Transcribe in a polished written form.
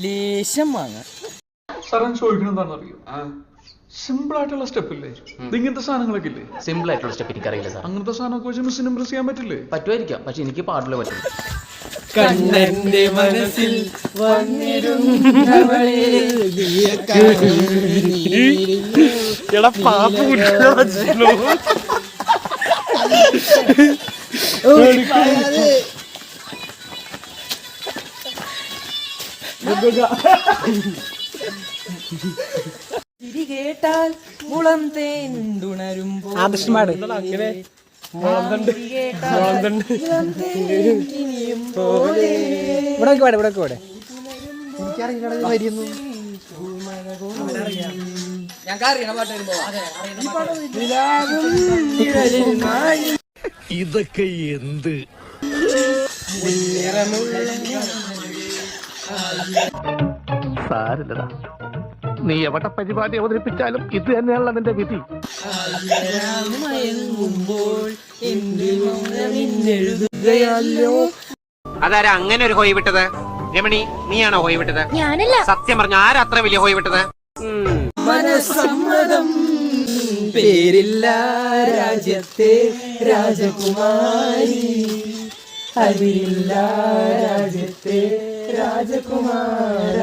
ലേശം വാങ്ങ സാറേ ചോദിക്കണം എന്താണെന്നറിയോ? സിമ്പിൾ ആയിട്ടുള്ള സ്റ്റെപ്പ് ഇല്ലേ ഇങ്ങനത്തെ സാധനങ്ങളൊക്കെ ഇല്ലേ? സിമ്പിൾ ആയിട്ടുള്ള സ്റ്റെപ്പ് എനിക്കറിയില്ല സാർ. അങ്ങനത്തെ സാധനമൊക്കെ വെച്ച് മിസ്സിന് ഇംപ്രസ് ചെയ്യാൻ പറ്റില്ലേ? പറ്റുമായിരിക്കാം, പക്ഷെ എനിക്ക് പാടില്ല പറ്റും. കണ്ണന്റെ മനസ്സിൽ വന്നിരുന്നവളെ കേട്ടാൽ മുളം തേണ്ടുണരുമ്പോ ഇതൊക്കെ എന്ത് സാരില്ലടാ, നീ എവിടെ പരിപാടി അവതരിപ്പിച്ചാലും ഇത് തന്നെയാണല്ലോ നിന്റെ വിധി. അതാരാ അങ്ങനെ ഒരു ഹോയ് വിട്ടത്? രമണി, നീയാണോ ഹോയ് വിട്ടത്? ഞാനല്ല. സത്യം പറഞ്ഞ ആരാ അത്ര വലിയ ഹോയ് വിട്ടത്? മനസമ്മതം പേരില്ല രാജ്യത്തെ രാജകുമാരി, അതിരില്ല രാജ്യത്തെ രാജകുമാര.